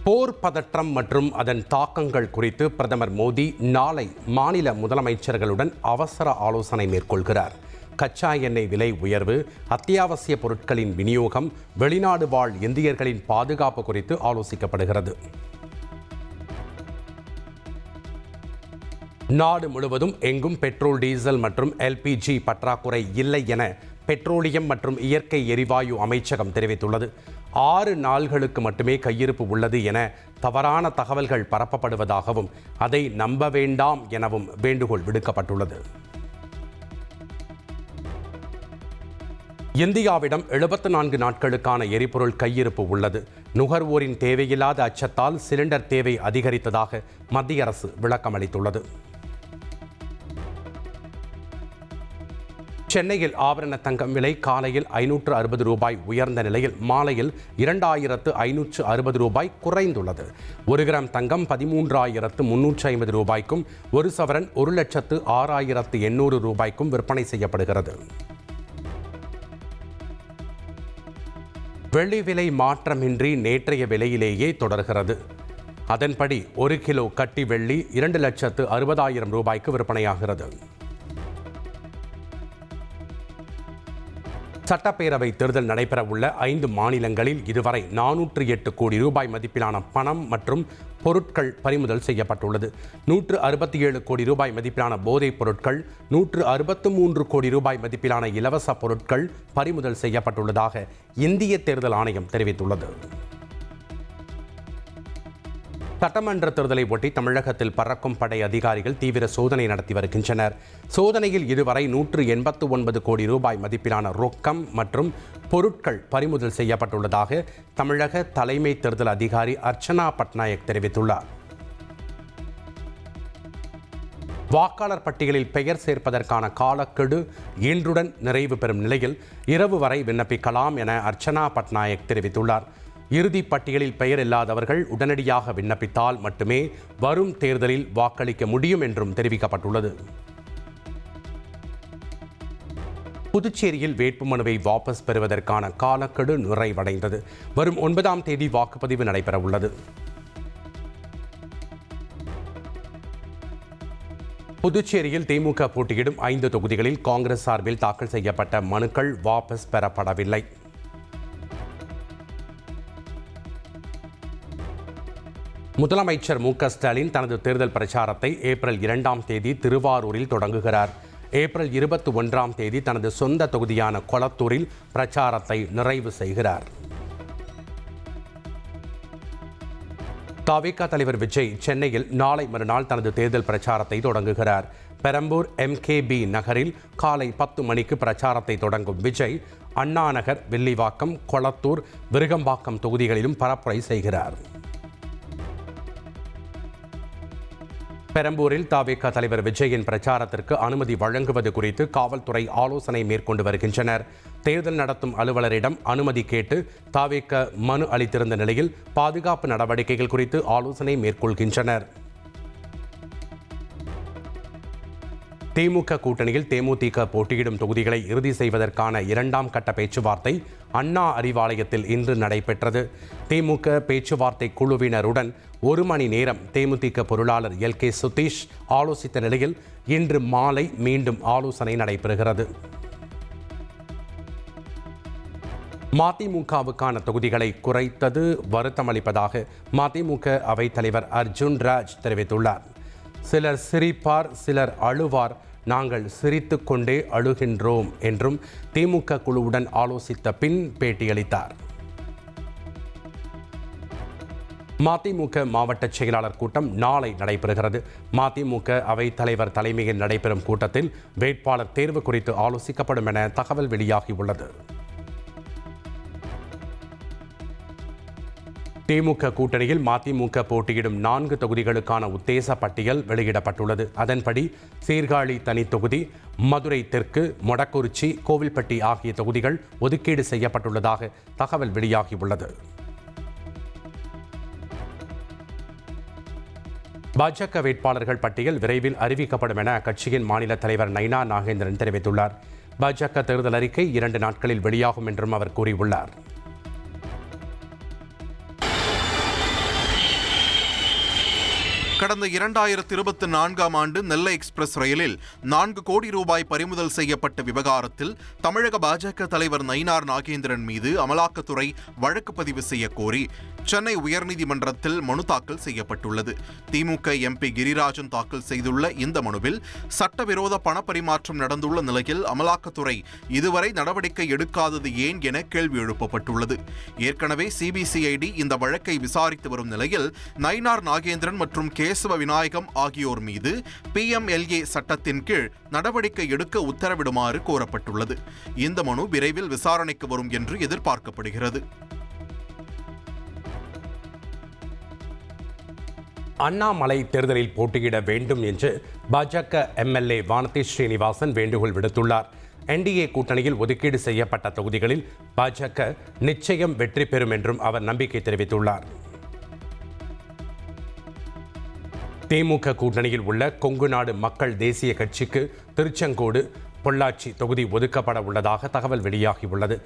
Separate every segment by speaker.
Speaker 1: போர் பதற்றம் மற்றும் அதன் தாக்கங்கள் குறித்து பிரதமர் மோடி நாளை மாநில முதலமைச்சர்களுடன் அவசர ஆலோசனை மேற்கொள்கிறார். கச்சா எண்ணெய் விலை உயர்வு, அத்தியாவசிய பொருட்களின் விநியோகம், வெளிநாடு வாழ் இந்தியர்களின் பாதுகாப்பு குறித்து ஆலோசிக்கப்படுகிறது. நாடு முழுவதும் எங்கும் பெட்ரோல், டீசல் மற்றும் எல்பிஜி பற்றாக்குறை இல்லை என பெட்ரோலியம் மற்றும் இயற்கை எரிவாயு அமைச்சகம் தெரிவித்துள்ளது. 6 நாள்களுக்கு மட்டுமே கையிருப்பு உள்ளது என தவறான தகவல்கள் பரப்பப்படுவதாகவும் அதை நம்ப வேண்டாம் எனவும் வேண்டுகோள் விடுக்கப்பட்டுள்ளது. இந்தியாவிடம் 74 நாட்களுக்கான எரிபொருள் கையிருப்பு உள்ளது. நுகர்வோரின் தேவையில்லாத அச்சத்தால் சிலிண்டர் தேவை அதிகரித்ததாக மத்திய அரசு விளக்கமளித்துள்ளது. சென்னையில் ஆபரண தங்கம் விலை காலையில் 560 ரூபாய் உயர்ந்த நிலையில் மாலையில் 2560 ரூபாய் குறைந்துள்ளது. 1 கிராம் தங்கம் 13,350 ரூபாய்க்கும், 1 சவரன் 1,06,800 ரூபாய்க்கும் விற்பனை செய்யப்படுகிறது. வெள்ளி விலை மாற்றமின்றி நேற்றைய விலையிலேயே தொடர்கிறது. அதன்படி 1 கிலோ கட்டி வெள்ளி 2,60,000 ரூபாய்க்கு விற்பனையாகிறது. சட்டப்பேரவை தேர்தல் நடைபெறவுள்ள 5 மாநிலங்களில் இதுவரை 408 கோடி ரூபாய் மதிப்பிலான பணம் மற்றும் பொருட்கள் பறிமுதல் செய்யப்பட்டுள்ளது. 167 கோடி ரூபாய் மதிப்பிலான போதைப் பொருட்கள், 163 கோடி ரூபாய் மதிப்பிலான இலவச பொருட்கள் பறிமுதல் செய்யப்பட்டுள்ளதாக இந்திய தேர்தல் ஆணையம் தெரிவித்துள்ளது. சட்டமன்ற தேர்தலை ஒட்டி தமிழகத்தில் பறக்கும் படை அதிகாரிகள் தீவிர சோதனை நடத்தி வருகின்றனர். சோதனையில் இதுவரை 189 கோடி ரூபாய் மதிப்பிலான ரொக்கம் மற்றும் பொருட்கள் பறிமுதல் செய்யப்பட்டுள்ளதாக தமிழக தலைமை தேர்தல் அதிகாரி அர்ச்சனா பட்நாயக் தெரிவித்துள்ளார். வாக்காளர் பட்டியலில் பெயர் சேர்ப்பதற்கான காலக்கெடு இன்றுடன் நிறைவு பெறும் நிலையில் இரவு வரை விண்ணப்பிக்கலாம் என அர்ச்சனா பட்நாயக் தெரிவித்துள்ளார். இறுதி பட்டியலில் பெயர் இல்லாதவர்கள் உடனடியாக விண்ணப்பித்தால் மட்டுமே வரும் தேர்தலில் வாக்களிக்க முடியும் என்றும் தெரிவிக்கப்பட்டுள்ளது. புதுச்சேரியில் வேட்புமனுவை வாபஸ் பெறுவதற்கான காலக்கெடு நிறைவடைந்தது. வரும் 9ஆம் தேதி வாக்குப்பதிவு நடைபெறவுள்ளது. புதுச்சேரியில் திமுக போட்டியிடும் 5 தொகுதிகளில் காங்கிரஸ் சார்பில் தாக்கல் செய்யப்பட்ட மனுக்கள் வாபஸ் பெறப்படவில்லை. முதலமைச்சர் மு.க. ஸ்டாலின் தனது தேர்தல் பிரச்சாரத்தை ஏப்ரல் 2ஆம் தேதி திருவாரூரில் தொடங்குகிறார். ஏப்ரல் 21ஆம் தேதி தனது சொந்த தொகுதியான கொளத்தூரில் பிரச்சாரத்தை நிறைவு செய்கிறார். தவிக தலைவர் விஜய் சென்னையில் நாளை மறுநாள் தனது தேர்தல் பிரச்சாரத்தை தொடங்குகிறார். பெரம்பூர் MKB நகரில் காலை 10 மணிக்கு பிரச்சாரத்தை தொடங்கும் விஜய் அண்ணா நகர், வில்லிவாக்கம், கொளத்தூர், விருகம்பாக்கம் தொகுதிகளிலும் பரப்புரை செய்கிறார். பெரம்பூரில் தவிக தலைவர் விஜயின் பிரச்சாரத்திற்கு அனுமதி வழங்குவது குறித்து காவல்துறை ஆலோசனை மேற்கொண்டு வருகின்றனர். தேர்தல் நடத்தும் அலுவலரிடம் அனுமதி கேட்டு தவிக மனு அளித்திருந்த நிலையில் பாதுகாப்பு நடவடிக்கைகள் குறித்து ஆலோசனை மேற்கொள்கின்றனர். திமுக கூட்டணியில் தேமுதிக போட்டியிடும் தொகுதிகளை இறுதி செய்வதற்கான 2ஆம் கட்ட பேச்சுவார்த்தை அண்ணா அறிவாலயத்தில் இன்று நடைபெற்றது. திமுக பேச்சுவார்த்தை குழுவினருடன் 1 மணி நேரம் தேமுதிக பொருளாளர் LK சுதீஷ் ஆலோசித்த நிலையில் இன்று மாலை மீண்டும் ஆலோசனை நடைபெறுகிறது. மதிமுகவுக்கான தொகுதிகளை குறைத்தது வருத்தமளிப்பதாக மதிமுக அவைத்தலைவர் அர்ஜுன் ராஜ் தெரிவித்துள்ளார். சிலர் சிரிப்பார், சிலர் அழுவார், நாங்கள் சிரித்து கொண்டே அழுகின்றோம் என்றும் திமுக குழுவுடன் ஆலோசித்த பின் பேட்டியளித்தார். மதிமுக மாவட்ட செயலாளர் கூட்டம் நாளை நடைபெறுகிறது. மதிமுக அவைத்தலைவர் தலைமையில் நடைபெறும் கூட்டத்தில் வேட்பாளர் தேர்வு குறித்து ஆலோசிக்கப்படும் என தகவல் வெளியாகியுள்ளது. திமுக கூட்டணியில் மதிமுக போட்டியிடும் 4 தொகுதிகளுக்கான உத்தேச பட்டியல் வெளியிடப்பட்டுள்ளது. அதன்படி சீர்காழி தனி தொகுதி, மதுரை தெற்கு, மொடக்குறிச்சி, கோவில்பட்டி ஆகிய தொகுதிகள் ஒதுக்கீடு செய்யப்பட்டுள்ளதாக தகவல் வெளியாகியுள்ளது. பாஜக வேட்பாளர்கள் பட்டியல் விரைவில் அறிவிக்கப்படும் என அக்கட்சியின் மாநில தலைவர் நைனா நாகேந்திரன் தெரிவித்துள்ளார். பாஜக தேர்தல் அறிக்கை 2 நாட்களில் வெளியாகும் என்றும் அவர் கூறியுள்ளார்.
Speaker 2: கடந்த 2024ஆம் ஆண்டு நெல்லை எக்ஸ்பிரஸ் ரயிலில் 4 கோடி ரூபாய் பறிமுதல் செய்யப்பட்ட விவகாரத்தில் தமிழக பாஜக தலைவர் நயினார் நாகேந்திரன் மீது அமலாக்கத்துறை வழக்கு பதிவு செய்ய கோரி சென்னை உயர்நீதிமன்றத்தில் மனு தாக்கல் செய்யப்பட்டுள்ளது. திமுக எம்பி கிரிராஜன் தாக்கல் செய்துள்ள இந்த மனுவில் சட்டவிரோத பணப்பரிமாற்றம் நடந்துள்ள நிலையில் அமலாக்கத்துறை இதுவரை நடவடிக்கை எடுக்காதது ஏன் என கேள்வி எழுப்பப்பட்டுள்ளது. ஏற்கனவே சிபிசிஐடி இந்த வழக்கை விசாரித்து வரும் நிலையில் நயினார் நாகேந்திரன் மற்றும் கேசவ விநாயகம் ஆகியோர் மீது PMLA சட்டத்தின் கீழ் நடவடிக்கை எடுக்க உத்தரவிடுமாறு கோரப்பட்டுள்ளது. இந்த மனு விரைவில் விசாரணைக்கு வரும் என்று எதிர்பார்க்கப்படுகிறது.
Speaker 1: அண்ணாமலை தேர்தலில் போட்டியிட வேண்டும் என்று பாஜக MLA வானதி ஸ்ரீனிவாசன் வேண்டுகோள் விடுத்துள்ளார். NDA கூட்டணியில் ஒதுக்கீடு செய்யப்பட்ட தொகுதிகளில் பாஜக நிச்சயம் வெற்றி பெறும் என்றும் அவர் நம்பிக்கை தெரிவித்துள்ளார். திமுக கூட்டணியில் உள்ள கொங்கு நாடு மக்கள் தேசிய கட்சிக்கு திருச்செங்கோடு, பொள்ளாச்சி தொகுதி ஒதுக்கப்பட உள்ளதாக தகவல் வெளியாகியுள்ளது.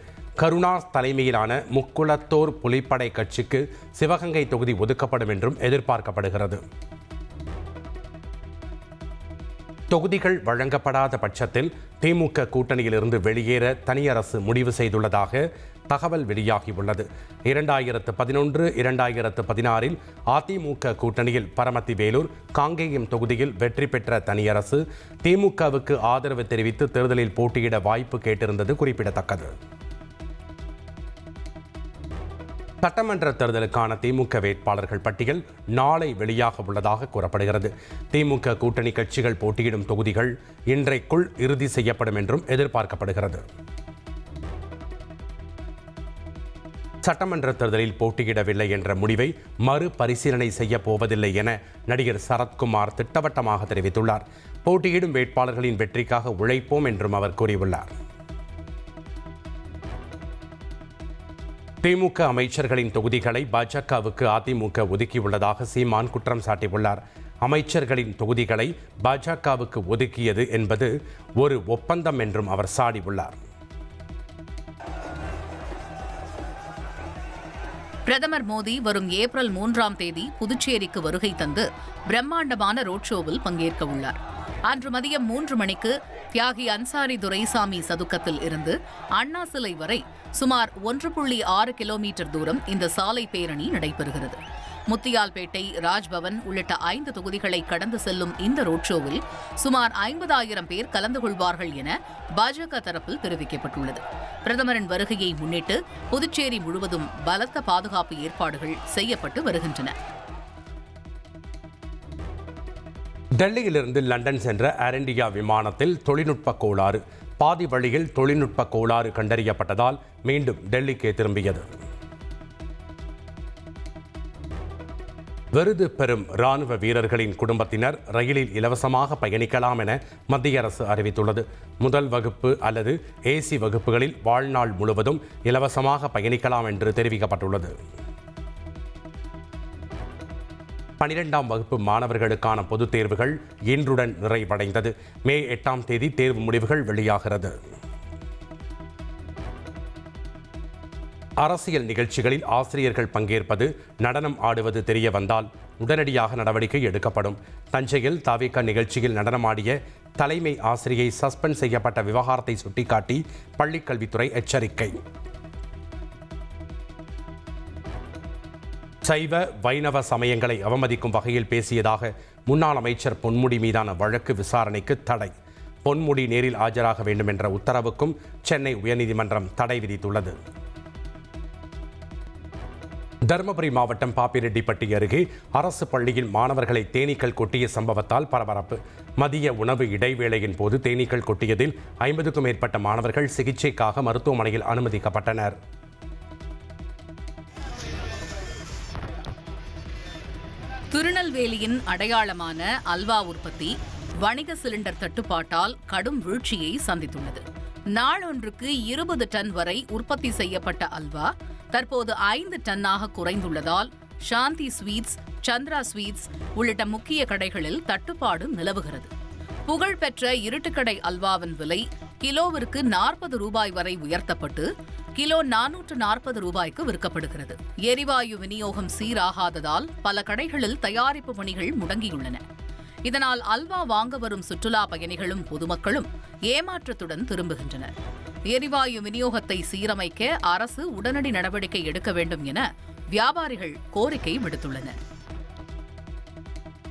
Speaker 1: கருணா தலைமையிலான முக்குளத்தோர் புலிப்படை கட்சிக்கு சிவகங்கை தொகுதி ஒதுக்கப்படும் என்றும் எதிர்பார்க்கப்படுகிறது. தொகுதிகள் வழங்கப்படாத பட்சத்தில் திமுக கூட்டணியிலிருந்து வெளியேற தனியரசு முடிவு செய்துள்ளதாக தகவல் வெளியாகியுள்ளது. 2011, 2016இல் அதிமுக கூட்டணியில் பரமத்தி வேலூர், காங்கேயம் தொகுதியில் வெற்றி பெற்ற தனியரசு திமுகவுக்கு ஆதரவு தெரிவித்து தேர்தலில் போட்டியிட வாய்ப்பு கேட்டிருந்தது குறிப்பிடத்தக்கது. சட்டமன்ற தேர்தலுக்கான திமுக வேட்பாளர்கள் பட்டியல் நாளை வெளியாக உள்ளதாக கூறப்படுகிறது. திமுக கூட்டணி கட்சிகள் போட்டியிடும் தொகுதிகள் இன்றைக்குள் இறுதி செய்யப்படும் என்றும் எதிர்பார்க்கப்படுகிறது. சட்டமன்ற தேர்தலில் போட்டியிடவில்லை என்ற முடிவை மறுபரிசீலனை செய்ய போவதில்லை என நடிகர் சரத்குமார் திட்டவட்டமாக தெரிவித்துள்ளார். போட்டியிடும் வேட்பாளர்களின் வெற்றிக்காக உழைப்போம் என்றும் அவர் கூறியுள்ளார். திமுக அமைச்சர்களின் தொகுதிகளை பாஜகவுக்கு அதிமுக ஒதுக்கியுள்ளதாக சீமான் குற்றம் சாட்டியுள்ளார். அமைச்சர்களின் தொகுதிகளை பாஜகவுக்கு ஒதுக்கியது என்பது ஒரு ஒப்பந்தம் என்றும் அவர் சாடியுள்ளார்.
Speaker 3: பிரதமர் மோடி வரும் ஏப்ரல் 3ஆம் தேதி புதுச்சேரிக்கு வருகை தந்து பிரம்மாண்டமான ரோட் ஷோவில் பங்கேற்க உள்ளார். அன்று மதியம் 3 மணிக்கு தியாகி அன்சாரி துரைசாமி சதுக்கத்தில் இருந்து அண்ணா சிலை வரை சுமார் 1.6 கிலோமீட்டர் தூரம் இந்த சாலை பேரணி நடைபெறுகிறது. முத்தியால்பேட்டை, ராஜ்பவன் உள்ளிட்ட 5 தொகுதிகளை கடந்து செல்லும் இந்த ரோட் ஷோவில் சுமார் 50,000 பேர் கலந்து கொள்வார்கள் என பாஜக தரப்பில் தெரிவிக்கப்பட்டுள்ளது. பிரதமரின் வருகையை முன்னிட்டு புதுச்சேரி முழுவதும் பலத்த பாதுகாப்பு ஏற்பாடுகள் செய்யப்பட்டு வருகின்றன.
Speaker 1: டெல்லியிலிருந்து லண்டன் சென்ற ஏர் இண்டியா விமானத்தில் தொழில்நுட்ப கோளாறு, பாதி வழியில் தொழில்நுட்ப கோளாறு கண்டறியப்பட்டதால் மீண்டும் டெல்லிக்கு திரும்பியது. விருது பெறும் ராணுவ வீரர்களின் குடும்பத்தினர் ரயிலில் இலவசமாக பயணிக்கலாம் என மத்திய அரசு அறிவித்துள்ளது. முதல் வகுப்பு அல்லது AC வகுப்புகளில் வாழ்நாள் முழுவதும் இலவசமாக பயணிக்கலாம் என்று தெரிவிக்கப்பட்டுள்ளது. 12ஆம் வகுப்பு மாணவர்களுக்கான பொதுத் தேர்வுகள் இன்றுடன் நிறைவடைந்தது. மே 8ஆம் தேதி தேர்வு முடிவுகள் வெளியாகிறது. அரசியல் நிகழ்ச்சிகளில் ஆசிரியர்கள் பங்கேற்பது, நடனம் ஆடுவது தெரிய வந்தால் உடனடியாக நடவடிக்கை எடுக்கப்படும். தஞ்சையில் தாவேகா நிகழ்ச்சியில் நடனமாடிய தலைமை ஆசிரியை சஸ்பெண்ட் செய்யப்பட்ட விவகாரத்தை சுட்டிக்காட்டி பள்ளிக்கல்வித்துறை எச்சரிக்கை. சைவ வைணவ சமயங்களை அவமதிக்கும் வகையில் பேசியதாக முன்னாள் அமைச்சர் பொன்முடி மீதான வழக்கு விசாரணைக்கு தடை. பொன்முடி நேரில் ஆஜராக வேண்டும் என்ற உத்தரவுக்கும் சென்னை உயர்நீதிமன்றம் தடை விதித்துள்ளது. தருமபுரி மாவட்டம் பாப்பிரெட்டிப்பட்டி அருகே அரசு பள்ளியில் மாணவர்களை தேனீக்கள் கொட்டிய சம்பவத்தால் பரபரப்பு. மதிய உணவு இடைவேளையின் போது தேனீக்கள் கொட்டியதில் 50க்கும் மேற்பட்ட மாணவர்கள் சிகிச்சைக்காக மருத்துவமனையில் அனுமதிக்கப்பட்டனர்.
Speaker 3: திருநெல்வேலியின் அடையாளமான அல்வா உற்பத்தி வணிக சிலிண்டர் தட்டுப்பாட்டால் கடும் வீழ்ச்சியை சந்தித்துள்ளது. நாளொன்றுக்கு 20 டன் வரை உற்பத்தி செய்யப்பட்ட அல்வா தற்போது 5 டன்னாக குறைந்துள்ளதால் சாந்தி ஸ்வீட்ஸ், சந்திரா ஸ்வீட்ஸ் உள்ளிட்ட முக்கிய கடைகளில் தட்டுப்பாடு நிலவுகிறது. புகழ்பெற்ற இருட்டுக்கடை அல்வாவின் விலை கிலோவிற்கு 40 ரூபாய் வரை உயர்த்தப்பட்டு கிலோ 440 ரூபாய்க்கு விற்கப்படுகிறது. எரிவாயு விநியோகம் சீராகாததால் பல கடைகளில் தயாரிப்பு பணிகள் முடங்கியுள்ளன. இதனால் அல்வா வாங்க வரும் சுற்றுலா பயணிகளும் பொதுமக்களும் ஏமாற்றத்துடன் திரும்புகின்றனர். எரிவாயு விநியோகத்தை சீரமைக்க அரசு உடனடி நடவடிக்கை எடுக்க வேண்டும் என வியாபாரிகள் கோரிக்கை விடுத்துள்ளனர்.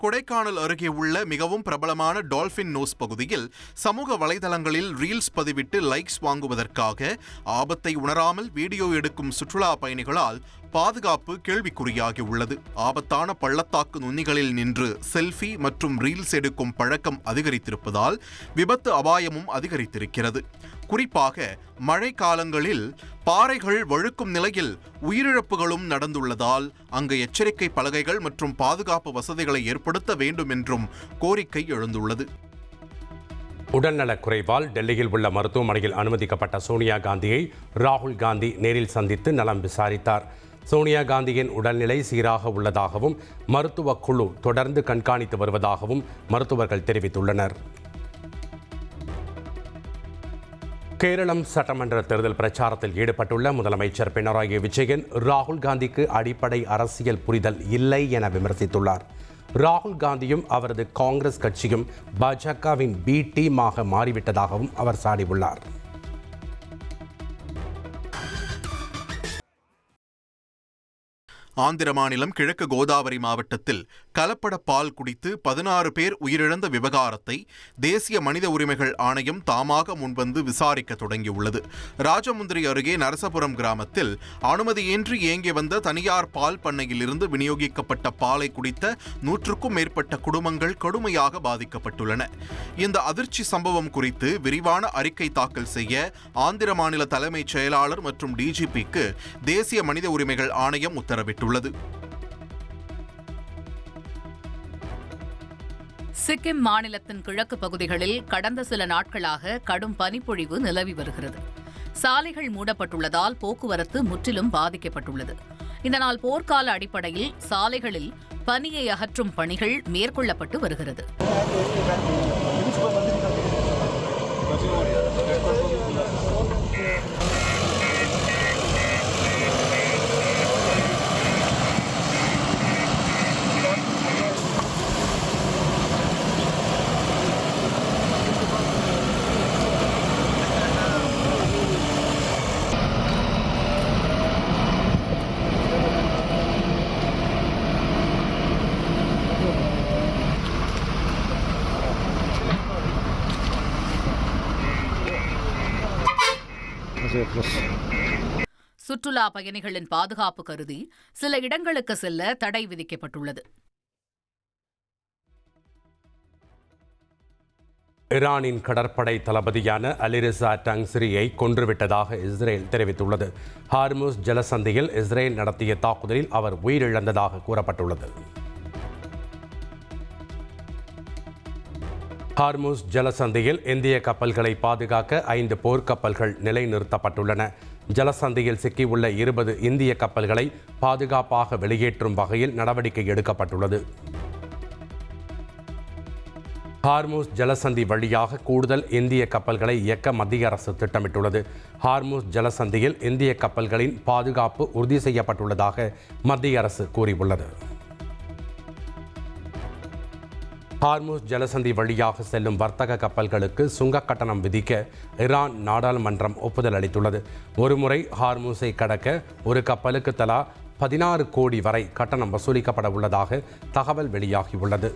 Speaker 2: கொடைக்கானல் அருகே உள்ள மிகவும் பிரபலமான டால்பின் நோஸ் பகுதியில் சமூக வலைதளங்களில் ரீல்ஸ் பதிவிட்டு லைக்ஸ் வாங்குவதற்காக ஆபத்தை உணராமல் வீடியோ எடுக்கும் சுற்றுலா பயணிகளால் பாதுகாப்பு கேள்விக்குறியாகி உள்ளது. ஆபத்தான பள்ளத்தாக்கு நுனிகளில் நின்று செல்ஃபி மற்றும் ரீல்ஸ் எடுக்கும் பழக்கம் அதிகரித்திருப்பதால் விபத்து அபாயமும் அதிகரித்திருக்கிறது. குறிப்பாக மழை காலங்களில் பாறைகள் வழுக்கும் நிலையில் உயிரிழப்புகளும் நடந்துள்ளதால் அங்கு எச்சரிக்கை பலகைகள் மற்றும் பாதுகாப்பு வசதிகளை ஏற்படுத்த வேண்டும் என்றும் கோரிக்கை எழுந்துள்ளது.
Speaker 1: உடல்நலக் குறைவால் டெல்லியில் உள்ள மருத்துவமனையில் அனுமதிக்கப்பட்ட சோனியா காந்தியை ராகுல் காந்தி நேரில் சந்தித்து நலம் விசாரித்தார். சோனியா காந்தியின் உடல்நிலை சீராக உள்ளதாகவும் மருத்துவக் குழு தொடர்ந்து கண்காணித்து வருவதாகவும் மருத்துவர்கள் தெரிவித்துள்ளனர். கேரளம் சட்டமன்ற தேர்தல் பிரச்சாரத்தில் ஈடுபட்டுள்ள முதலமைச்சர் பினராயி விஜயன் ராகுல் காந்திக்கு அடிப்படை அரசியல் புரிதல் இல்லை என விமர்சித்துள்ளார். ராகுல் காந்தியும் அவரது காங்கிரஸ் கட்சியும் பாஜகவின் பி டீமாக மாறிவிட்டதாகவும் அவர் சாடியுள்ளார்.
Speaker 2: ஆந்திர மாநிலம் கிழக்கு கோதாவரி மாவட்டத்தில் கலப்பட பால் குடித்து 16 பேர் உயிரிழந்த விவகாரத்தை தேசிய மனித உரிமைகள் ஆணையம் தாமாக முன்வந்து விசாரிக்க தொடங்கியுள்ளது. ராஜமுந்திரி அருகே நரசபுரம் கிராமத்தில் அனுமதியின்றி இயங்கி வந்த தனியார் பால் பண்ணையில் இருந்து விநியோகிக்கப்பட்ட பாலை குடித்த 100க்கும் மேற்பட்ட குடும்பங்கள் கடுமையாக பாதிக்கப்பட்டுள்ளன. இந்த அதிர்ச்சி சம்பவம் குறித்து விரிவான அறிக்கை தாக்கல் செய்ய ஆந்திர மாநில தலைமைச் செயலாளர் மற்றும் டிஜிபிக்கு தேசிய மனித உரிமைகள் ஆணையம் உத்தரவிட்டுள்ளது.
Speaker 3: சிக்கிம் மாநிலத்தின் கிழக்கு பகுதிகளில் கடந்த சில நாட்களாக கடும் பனிப்பொழிவு நிலவி வருகிறது. சாலைகள் மூடப்பட்டுள்ளதால் போக்குவரத்து முற்றிலும் பாதிக்கப்பட்டுள்ளது. இதனால் போர்க்கால அடிப்படையில் சாலைகளில் பனியை அகற்றும் பணிகள் மேற்கொள்ளப்பட்டு வருகிறது. சுற்றுலா பயணிகளின் பாதுகாப்பு கருதி சில இடங்களுக்கு செல்ல தடை விதிக்கப்பட்டுள்ளது.
Speaker 1: ஈரானின் கடற்படை தளபதியான அலிரிசா டங்ஸ்ரியை கொன்றுவிட்டதாக இஸ்ரேல் தெரிவித்துள்ளது. ஹார்முஸ் ஜலசந்தியில் இஸ்ரேல் நடத்திய தாக்குதலில் அவர் உயிரிழந்ததாக கூறப்பட்டுள்ளது. ஹார்முஸ் ஜலசந்தியில் இந்திய கப்பல்களை பாதுகாக்க 5 போர்க்கப்பல்கள் நிலைநிறுத்தப்பட்டுள்ளன. ஜலசந்தியில் சிக்கியுள்ள 20 இந்திய கப்பல்களை பாதுகாப்பாக வெளியேற்றும் வகையில் நடவடிக்கை எடுக்கப்பட்டுள்ளது. ஹார்முஸ் ஜலசந்தி வழியாக கூடுதல் இந்திய கப்பல்களை இயக்க மத்திய அரசு திட்டமிட்டுள்ளது. ஹார்முஸ் ஜலசந்தியில் இந்திய கப்பல்களின் பாதுகாப்பு உறுதி செய்யப்பட்டுள்ளதாக மத்திய அரசு கூறியுள்ளது. ஹார்முஸ் ஜலசந்தி வழியாக செல்லும் வர்த்தக கப்பல்களுக்கு சுங்க கட்டணம் விதிக்க ஈரான் நாடாளுமன்றம் ஒப்புதல் அளித்துள்ளது. ஒருமுறை ஹார்முஸை கடக்க ஒரு கப்பலுக்கு தலா 16 கோடி வரை கட்டணம் வசூலிக்கப்பட உள்ளதாக தகவல் வெளியாகியுள்ளது.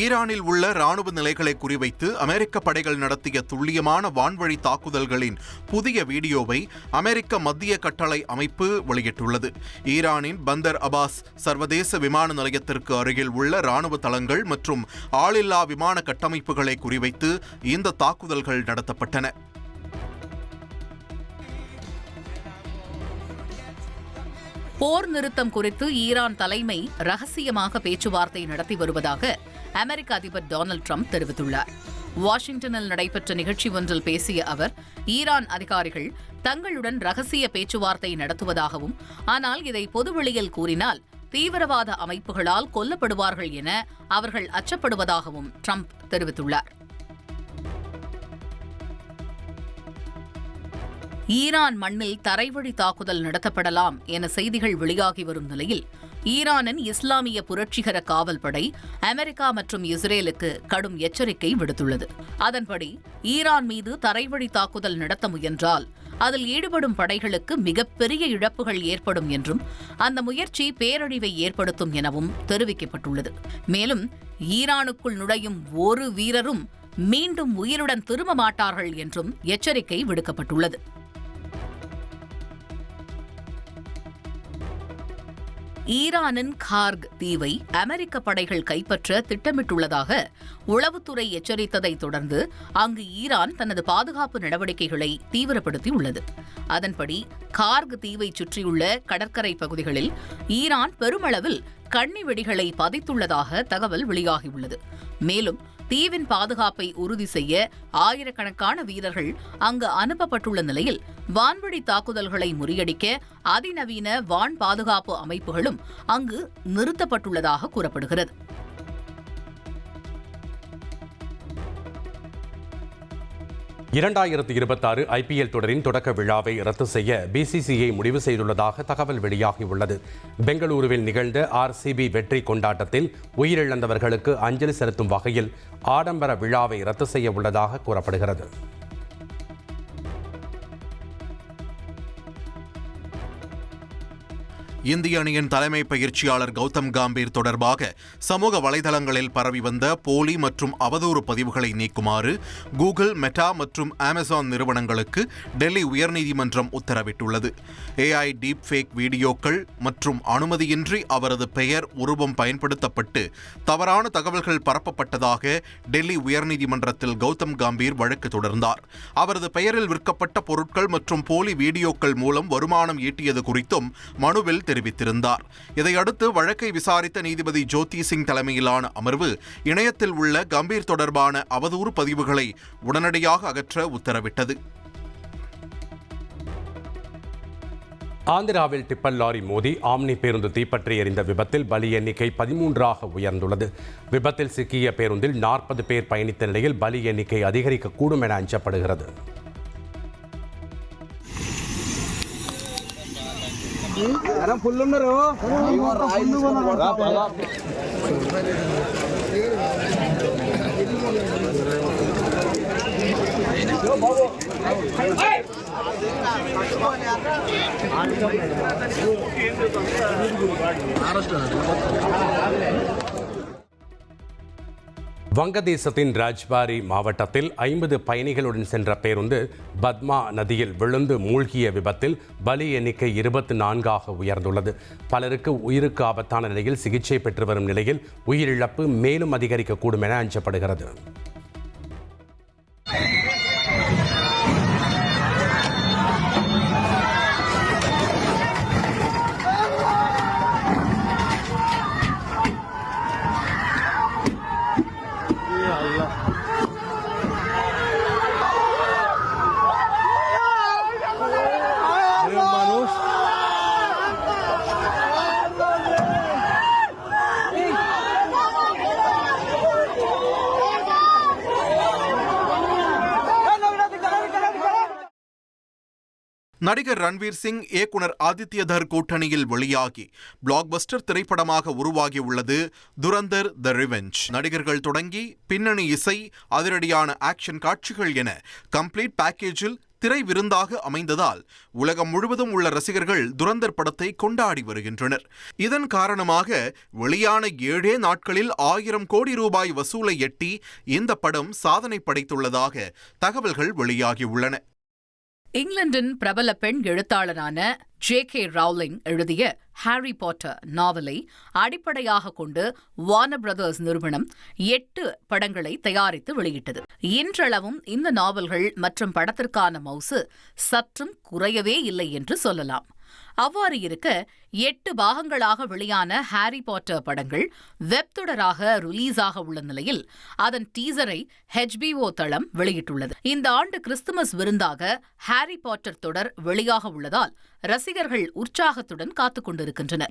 Speaker 2: ஈரானில் உள்ள ராணுவ நிலைகளை குறிவைத்து அமெரிக்க படைகள் நடத்திய துல்லியமான வான்வழி தாக்குதல்களின் புதிய வீடியோவை அமெரிக்க மத்திய கட்டளை அமைப்பு வெளியிட்டுள்ளது. ஈரானின் பந்தர் அபாஸ் சர்வதேச விமான நிலையத்திற்கு அருகில் உள்ள ராணுவ தளங்கள் மற்றும் ஆளில்லா விமான கட்டமைப்புகளை குறிவைத்து இந்த தாக்குதல்கள் நடத்தப்பட்டன.
Speaker 3: போர் நிறுத்தம் குறித்து ஈரான் தலைமை ரகசியமாக பேச்சுவார்த்தை நடத்தி வருவதாக அமெரிக்க அதிபர் டொனால்டு ட்ரம்ப் தெரிவித்துள்ளார். வாஷிங்டனில் நடைபெற்ற நிகழ்ச்சி ஒன்றில் பேசிய அவர், ஈரான் அதிகாரிகள் தங்களுடன் ரகசிய பேச்சுவார்த்தை நடத்துவதாகவும், ஆனால் இதை பொதுவெளியில் கூறினால் தீவிரவாத அமைப்புகளால் கொல்லப்படுவார்கள் என அவர்கள் அச்சப்படுவதாகவும் ட்ரம்ப் தெரிவித்துள்ளார். ஈரான் மண்ணில் தரைவழி தாக்குதல் நடத்தப்படலாம் என செய்திகள் வெளியாகி வரும் நிலையில் ஈரானின் இஸ்லாமிய புரட்சிகர காவல் படை அமெரிக்கா மற்றும் இஸ்ரேலுக்கு கடும் எச்சரிக்கை விடுத்துள்ளது. அதன்படி ஈரான் மீது தரைவழி தாக்குதல் நடத்த முயன்றால் அதில் ஈடுபடும் படைகளுக்கு மிகப்பெரிய இழப்புகள் ஏற்படும் என்றும் அந்த முயற்சி பேரழிவை ஏற்படுத்தும் எனவும் தெரிவிக்கப்பட்டுள்ளது. மேலும் ஈரானுக்குள் நுழையும் ஒரு வீரரும் மீண்டும் உயிருடன் திரும்ப மாட்டார்கள் என்றும் எச்சரிக்கை விடுக்கப்பட்டுள்ளது. ஈரானின் கார்க் தீவை அமெரிக்க படைகள் கைப்பற்ற திட்டமிட்டுள்ளதாக உளவுத்துறை எச்சரித்ததைத் தொடர்ந்து அங்கு ஈரான் தனது பாதுகாப்பு நடவடிக்கைகளை தீவிரப்படுத்தியுள்ளது. அதன்படி கார்க் தீவை சுற்றியுள்ள கடற்கரை பகுதிகளில் ஈரான் பெருமளவில் கண்ணி வெடிகளை பதித்துள்ளதாக தகவல் வெளியாகியுள்ளது. மேலும் தீவின் பாதுகாப்பை உறுதி செய்ய ஆயிரக்கணக்கான வீரர்கள் அங்கு அனுப்பப்பட்டுள்ள நிலையில் வான்வழி தாக்குதல்களை முறியடிக்க அதிநவீன வான் பாதுகாப்பு அமைப்புகளும் அங்கு நிறுத்தப்பட்டுள்ளதாக கூறப்படுகிறது.
Speaker 1: இரண்டாயிரத்து 26 IPL தொடரின் தொடக்க விழாவை ரத்து செய்ய BCCI முடிவு செய்துள்ளதாக தகவல் வெளியாகியுள்ளது. பெங்களூருவில் நிகழ்ந்த RCB வெற்றி கொண்டாட்டத்தில் உயிரிழந்தவர்களுக்கு அஞ்சலி செலுத்தும் வகையில் ஆடம்பர விழாவை ரத்து செய்ய உள்ளதாக கூறப்படுகிறது.
Speaker 2: இந்திய அணியின் தலைமை பயிற்சியாளர் கௌதம் கம்பீர் தொடர்பாக சமூக வலைதளங்களில் பரவி வந்த போலி மற்றும் அவதூறு பதிவுகளை நீக்குமாறு கூகுள், மெட்டா மற்றும் அமேசான் நிறுவனங்களுக்கு டெல்லி உயர்நீதிமன்றம் உத்தரவிட்டுள்ளது. AI டீப் ஃபேக் வீடியோக்கள் மற்றும் அனுமதியின்றி அவரது பெயர், உருவம் பயன்படுத்தப்பட்டு தவறான தகவல்கள் பரப்பப்பட்டதாக டெல்லி உயர்நீதிமன்றத்தில் கௌதம் கம்பீர் வழக்கு தொடர்ந்தார். அவரது பெயரில் விற்கப்பட்ட பொருட்கள் மற்றும் போலி வீடியோக்கள் மூலம் வருமானம் ஈட்டியது குறித்தும் மனுவில் தெரிவித்திருந்தார். இதையடுத்து வழக்கை விசாரித்த நீதிபதி ஜோதி சிங் தலைமையிலான அமர்வு இணையத்தில் உள்ள கம்பீர் தொடர்பான அவதூறு பதிவுகளை உடனடியாக அகற்ற உத்தரவிட்டது.
Speaker 1: ஆந்திராவில் டிப்பர் லாரி மோதி ஆம்னி பேருந்து தீப்பற்றி எரிந்த விபத்தில் பலி எண்ணிக்கை 13ஆக உயர்ந்துள்ளது. விபத்தில் சிக்கிய பேருந்தில் 40 பேர் பயணித்த நிலையில் பலி எண்ணிக்கை அதிகரிக்கக்கூடும் என அஞ்சப்படுகிறது. வங்கதேசத்தின் ராஜ்பாரி மாவட்டத்தில் 50 பயணிகளுடன் சென்ற பேருந்து பத்மா நதியில் விழுந்து மூழ்கிய விபத்தில் பலி எண்ணிக்கை 24ஆக உயர்ந்துள்ளது. பலருக்கு உயிருக்கு ஆபத்தான நிலையில் சிகிச்சை பெற்று வரும் நிலையில் உயிரிழப்பு மேலும் அதிகரிக்கக்கூடும் என அஞ்சப்படுகிறது.
Speaker 2: நடிகர் ரன்வீர் சிங், இயக்குனர் ஆதித்ய தர் கூட்டணியில் வெளியாகி பிளாக்பஸ்டர் திரைப்படமாக உருவாகியுள்ளது துரந்தர் தி ரிவெஞ்ச். நடிகர்கள் தொடங்கி பின்னணி இசை, அதிரடியான ஆக்ஷன் காட்சிகள் என கம்ப்ளீட் பேக்கேஜில் திரை விருந்தாக அமைந்ததால் உலகம் முழுவதும் உள்ள ரசிகர்கள் துரந்தர் படத்தை கொண்டாடி வருகின்றனர். இதன் காரணமாக வெளியான 7 நாட்களில் 1000 கோடி ரூபாய் வசூலை எட்டி இந்த படம் சாதனை படைத்துள்ளதாக தகவல்கள் வெளியாகியுள்ளன.
Speaker 3: இங்கிலாந்தின் பிரபல பெண் எழுத்தாளரான J.K. ரவுலிங் எழுதிய ஹாரி பாட்டர் நாவலை அடிப்படையாக கொண்டு வார்னர் பிரதர்ஸ் நிறுவனம் 8 படங்களை தயாரித்து வெளியிட்டது. இன்றளவும் இந்த நாவல்கள் மற்றும் படத்திற்கான மவுசு சற்றும் குறையவே இல்லை என்று சொல்லலாம். அவ்வாறு இருக்க 8 பாகங்களாக வெளியான ஹாரி பாட்டர் படங்கள் வெப் தொடராக ரிலீஸாக உள்ள நிலையில் அதன் டீசரை HBO தளம் வெளியிட்டுள்ளது. இந்த ஆண்டு கிறிஸ்துமஸ் விருந்தாக ஹாரி பாட்டர் தொடர் வெளியாக உள்ளதால் ரசிகர்கள் உற்சாகத்துடன் காத்துக் கொண்டிருக்கின்றனர்.